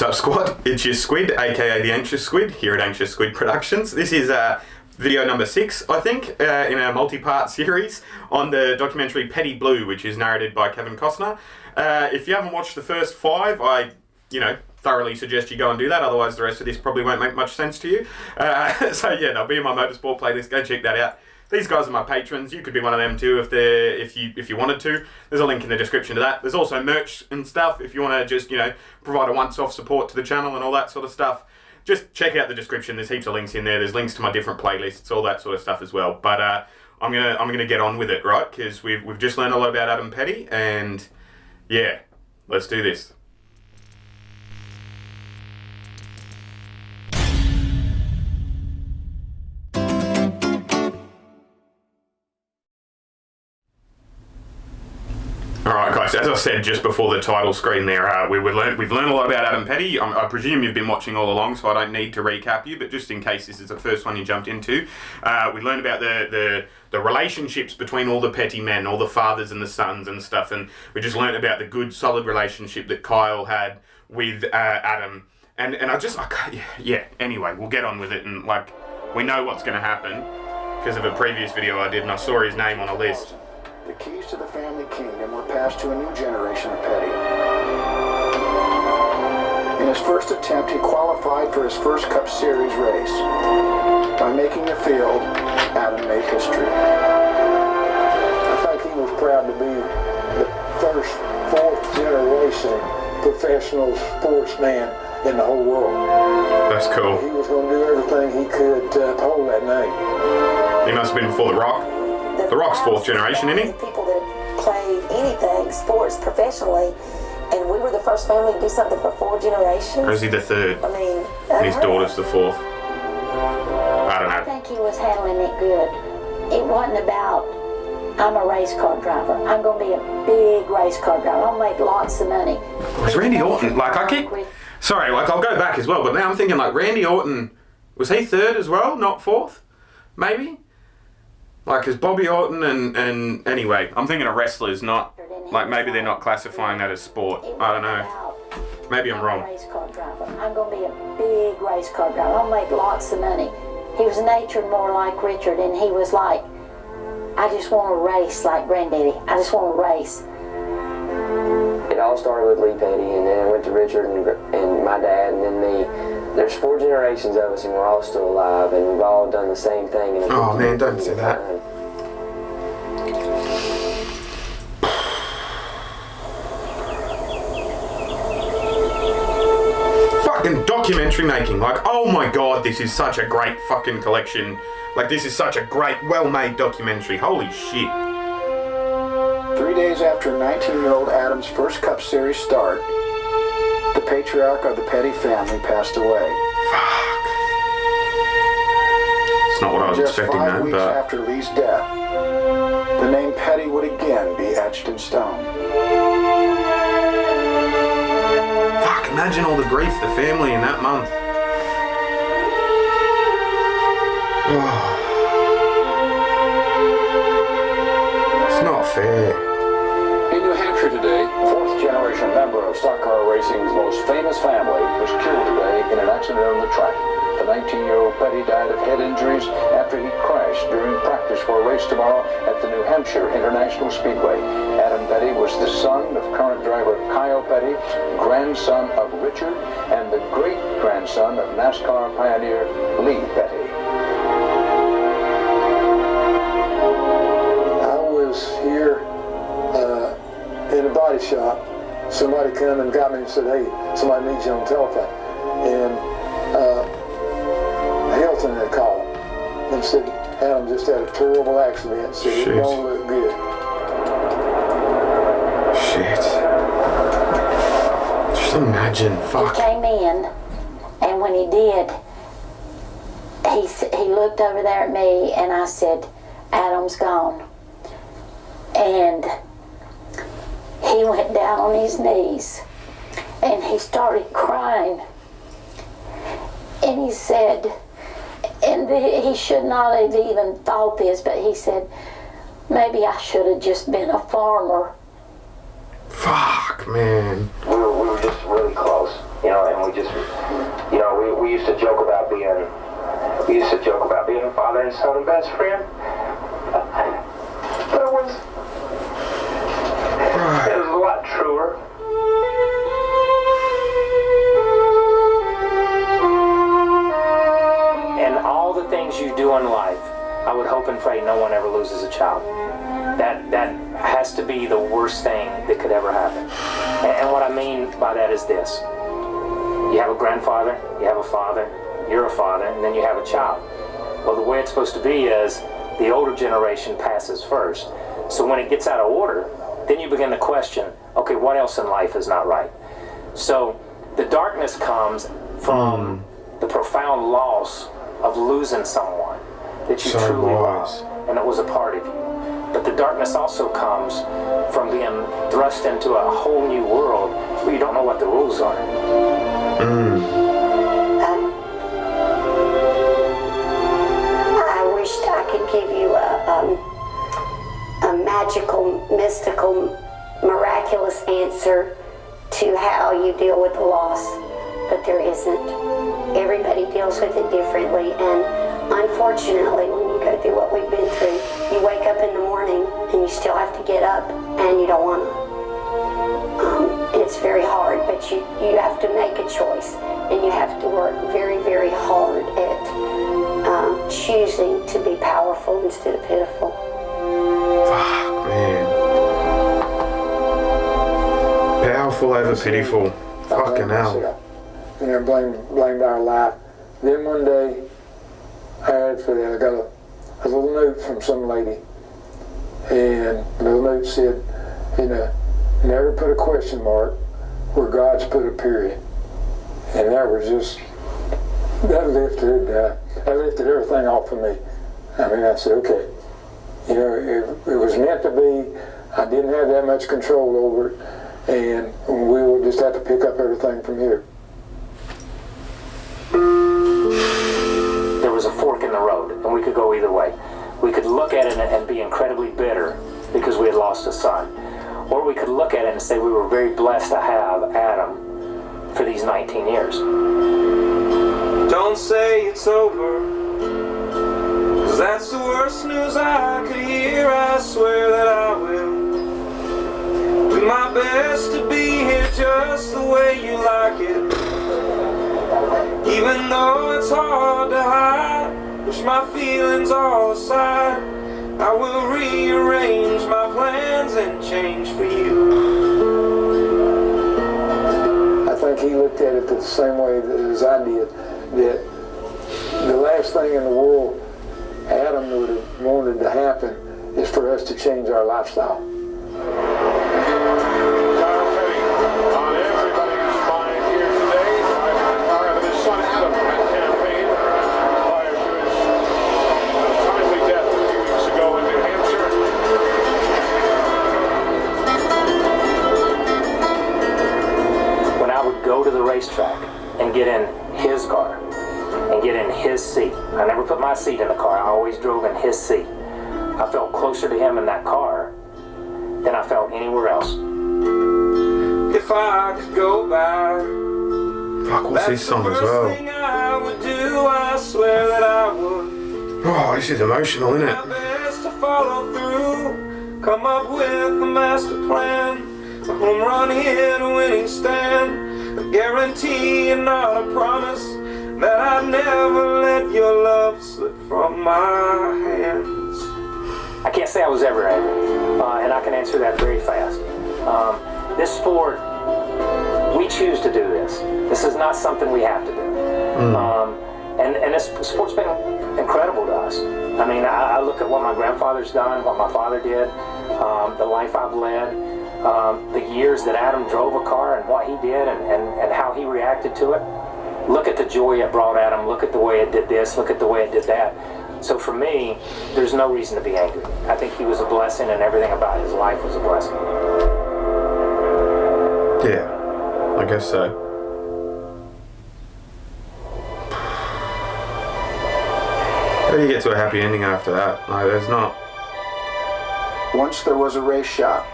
What's up, squad? It's your Squid, aka the Anxious Squid, here at Anxious Squid Productions. This is video number 6, I think, in a multi-part series on the documentary Petty Blue, which is narrated by Kevin Costner. If you haven't watched the first 5, I, thoroughly suggest you go and do that, otherwise the rest of this probably won't make much sense to you. So yeah, they'll be in my motorsport playlist, go check that out. These guys are my patrons. You could be one of them too if you wanted to. There's a link in the description to that. There's also merch and stuff if you want to just, provide a once-off support to the channel and all that sort of stuff. Just check out the description. There's heaps of links in there. There's links to my different playlists, all that sort of stuff as well. But I'm gonna get on with it, right? Because we've just learned a lot about Adam Petty, and yeah, let's do this. Alright guys, as I said just before the title screen there, we've learned a lot about Adam Petty. I presume you've been watching all along, so I don't need to recap you, but just in case this is the first one you jumped into, we learned about the relationships between all the Petty men, all the fathers and the sons and stuff, and we just learned about the good, solid relationship that Kyle had with Adam. And anyway, we'll get on with it, and we know what's going to happen because of a previous video I did, and I saw his name on a list. The keys to the family kingdom were passed to a new generation of Petty. In his first attempt, he qualified for his first Cup Series race. By making the field, Adam made history. I think he was proud to be the fourth generation professional sportsman in the whole world. That's cool. He was going to do everything he could to uphold that name. He must have been before The Rock. The Rock's 4th generation, isn't he? People that played anything, sports professionally, and we were the first family to do something for 4 generations. Or is he the 3rd? I mean, and his daughter's the 4th. I don't know. I think he was handling it good. It wasn't about, I'm a race car driver. I'm going to be a big race car driver. I'll make lots of money. Was Randy Orton, I'll go back as well, but now I'm thinking Randy Orton, was he 3rd as well, not 4th? Maybe? Because Bobby Orton and anyway, I'm thinking of wrestlers, not, maybe they're not classifying that as sport. I don't know. Maybe I'm wrong. I'm going to be a big race car driver. I'll make lots of money. He was natured more like Richard, and he was like, I just want to race like Granddaddy. I just want to race. It all started with Lee Petty, and then it went to Richard and my dad, and then me. There's 4 generations of us, and we're all still alive, and we've all done the same thing. Oh man, don't say that. Fucking documentary making, oh my god, this is such a great fucking collection. This is such a great, well-made documentary. Holy shit. 3 days after 19-year-old Adam's first Cup Series start, the patriarch of the Petty family passed away. Fuck. It's not what I was expecting, Just 5 though, weeks after Lee's death, the name Petty would again be etched in stone. Fuck, imagine all the grief the family in that month. It's not fair. In New Hampshire today, a 4th-generation member of stock car racing's most famous family was killed today in an accident on the track. The 19-year-old Petty died of head injuries after he crashed during practice for a race tomorrow at the New Hampshire International Speedway. Adam Petty was the son of current driver Kyle Petty, grandson of Richard, and the great-grandson of NASCAR pioneer Lee Petty. I was here in a body shop. Somebody come and got me and said, hey, somebody needs you on the telephone. And Hilton had called and said, Adam just had a terrible accident, so it don't look good. Shit. Just imagine, fuck. He came in, and when he did, he looked over there at me, and I said, Adam's gone. And he went down on his knees, and he started crying. And he said, and he should not have even thought this, but he said, maybe I should have just been a farmer. Fuck, man. We were just really close, and we used to joke about being a father and son and best friend. But it was a lot truer. And all the things you do in life, I would hope and pray no one ever loses a child. That has to be the worst thing that could ever happen. And what I mean by that is this. You have a grandfather, you have a father, you're a father, and then you have a child. Well, the way it's supposed to be is the older generation passes first. So when it gets out of order, then you begin to question, okay, what else in life is not right? So the darkness comes from the profound loss of losing someone that you truly love, and it was a part of you. But the darkness also comes from being thrust into a whole new world where you don't know what the rules are. I wished I could give you a magical, mystical, miraculous answer to how you deal with the loss, but there isn't. Everybody deals with it differently, and unfortunately, when you go through what we've been through, you wake up in the morning and you still have to get up, and you don't want to. It's very hard, but you have to make a choice, and you have to work very, very hard at choosing to be powerful instead of pitiful. Fuck, man. Powerful over pitiful. Fucking hell. You know, blamed our life. Then one day, I got a little note from some lady, and the little note said, you know, never put a question mark where God's put a period. And that lifted everything off of me. I mean, I said, okay, you know, it was meant to be. I didn't have that much control over it, and we will just have to pick up everything from here. There was a fork in the road, and we could go either way. We could look at it and be incredibly bitter because we had lost a son. Or we could look at it and say we were very blessed to have Adam for these 19 years. Don't say it's over, 'cause that's the worst news I could hear. I swear that I will do my best to be here just the way you like it. Even though it's hard to hide, push my feelings all aside, I will rearrange my plans and change for you. I think he looked at it the same way as I did, that the last thing in the world Adam would have wanted to happen is for us to change our lifestyle. Go to the racetrack and get in his car and get in his seat. I never put my seat in the car. I always drove in his seat. I felt closer to him in that car than I felt anywhere else. If I could go back, fuck, what's this song as well? I would do, I swear that I would. Oh, this is emotional, isn't it? My best to follow through, come up with a master plan, a home run hit, a winning stand, a guarantee and not a promise that I'd never let your love slip from my hands. I can't say I was ever angry, and I can answer that very fast. This sport, we choose to do this. This is not something we have to do. And this sport's been incredible to us. I mean, I look at what my grandfather's done, what my father did, the life I've led, the years that Adam drove a car and what he did and how he reacted to it. Look at the joy it brought Adam. Look at the way it did this. Look at the way it did that. So for me, there's no reason to be angry. I think he was a blessing, and everything about his life was a blessing. Yeah, I guess so. How do you get to a happy ending after that? No, there's not. Once there was a race shop,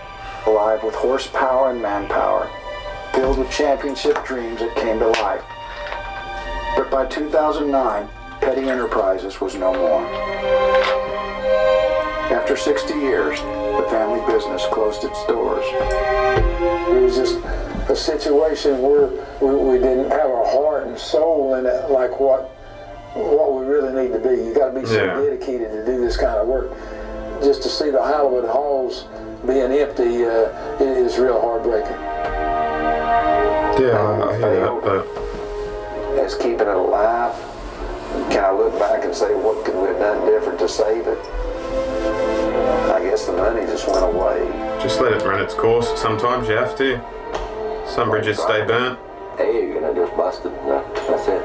alive with horsepower and manpower, filled with championship dreams that came to life. But by 2009, Petty Enterprises was no more. After 60 years, the family business closed its doors. It was just a situation where we didn't have our heart and soul in it like what we really need to be. You got to be so dedicated to do this kind of work. Just to see the Hollywood halls being empty is real heartbreaking. Yeah, I hear that, but as keeping it alive, can I look back and say what could we have done different to save it? I guess the money just went away. just let it run its course. Sometimes you have to. Some bridges stay burnt. Hey, you're gonna just bust it. That's it.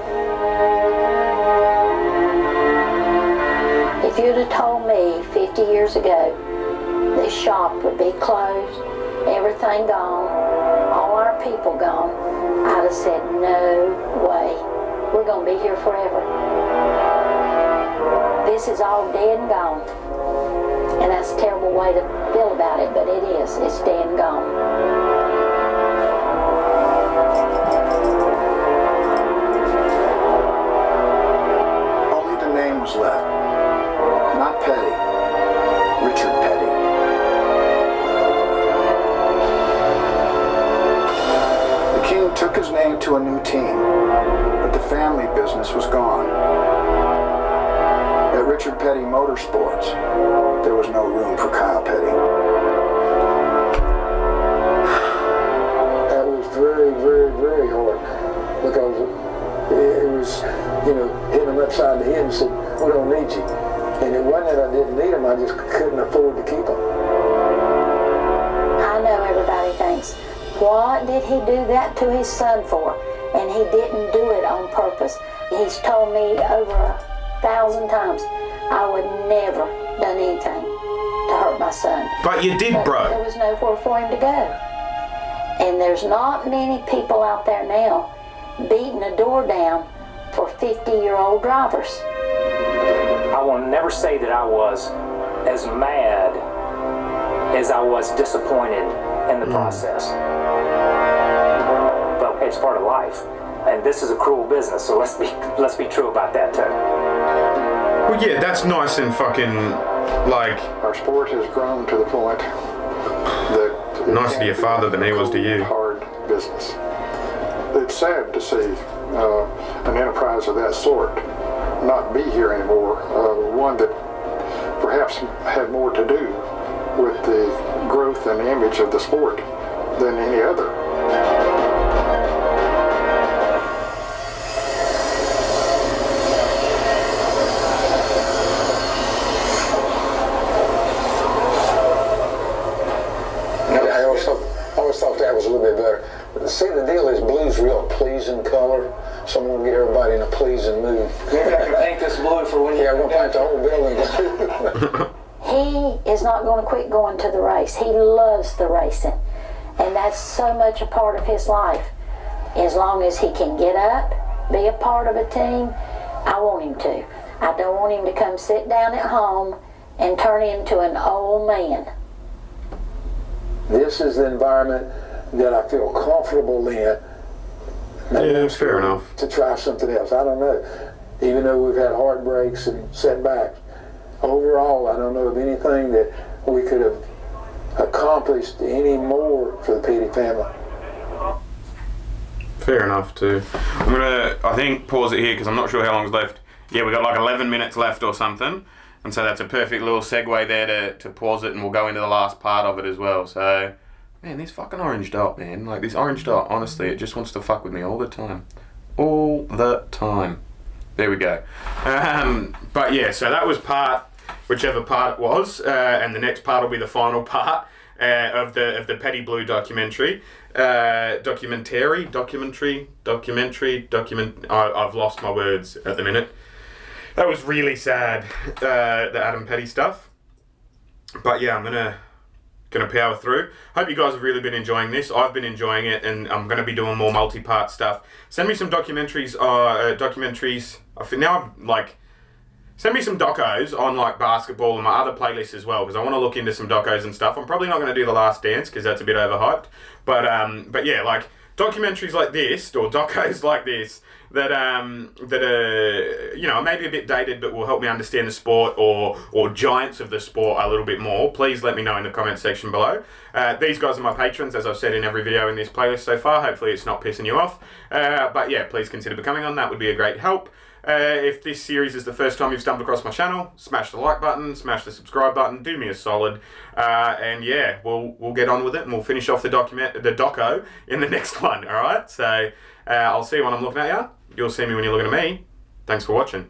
If you'd have told me 50 years ago this shop would be closed, everything gone, all our people gone, I'd have said, no way. We're going to be here forever. This is all dead and gone. And that's a terrible way to feel about it, but it is. It's dead and gone. Only the name was left. Not Petty. Richard Petty. The King took his name to a new team, but the family business was gone. At Richard Petty Motorsports, there was no room for Kyle Petty. That was very, very, very hard because it was, hitting them upside the head and said, we don't need you. And it wasn't that I didn't need them, I just couldn't afford to keep them. I know everybody thinks, what did he do that to his son for? And he didn't do it on purpose. He's told me over 1,000 times I would never done anything to hurt my son. But you did, bro. There was nowhere for him to go. And there's not many people out there now beating a door down for 50-year-old drivers. I will never say that I was as mad as I was disappointed in the process. But it's part of life. And this is a cruel business, so let's be true about that too. Well, yeah, that's nice and fucking, like... Our sport has grown to the point that... Nicer to your father than he was to you. Hard business. It's sad to see an enterprise of that sort not be here anymore. One that perhaps had more to do with the growth and image of the sport than any other. I always thought that was a little bit better. See, the deal is blue's real pleasing color, so I'm going to get everybody in a pleasing mood. Maybe I can paint this blue for when you... Yeah, I'm going to paint the whole building. He is not going to quit going to the race. He loves the racing. And that's so much a part of his life. As long as he can get up, be a part of a team, I want him to. I don't want him to come sit down at home and turn into an old man. This is the environment that I feel comfortable in. Yeah, fair enough. To try something else. I don't know. Even though we've had heartbreaks and setbacks, overall, I don't know of anything that we could have accomplished any more for the Petty family. Fair enough, too. I'm going to, I think, pause it here because I'm not sure how long's left. Yeah, we've got like 11 minutes left or something. And so that's a perfect little segue there to pause it, and we'll go into the last part of it as well. So, man, this fucking orange dot, man. Like, this orange dot, honestly, it just wants to fuck with me all the time. All the time. There we go. But yeah, so that was whichever part it was, and the next part will be the final part of the Petty Blue documentary. I've lost my words at the minute. That was really sad, the Adam Petty stuff. But yeah, I'm gonna power through. Hope you guys have really been enjoying this. I've been enjoying it, and I'm gonna be doing more multi-part stuff. Send me some documentaries. I think now I'm like, send me some docos on like basketball and my other playlists as well, because I want to look into some docos and stuff. I'm probably not gonna do The Last Dance because that's a bit overhyped. But yeah, like documentaries like this, or docos like this, that are, you know, maybe a bit dated, but will help me understand the sport or giants of the sport a little bit more, please let me know in the comment section below. These guys are my patrons, as I've said in every video in this playlist so far. Hopefully it's not pissing you off. But yeah, please consider becoming one. That would be a great help. If this series is the first time you've stumbled across my channel, smash the like button, smash the subscribe button, do me a solid, and yeah, we'll get on with it, and we'll finish off the doco in the next one. All right, so I'll see you when I'm looking at you. You'll see me when you're looking at me. Thanks for watching.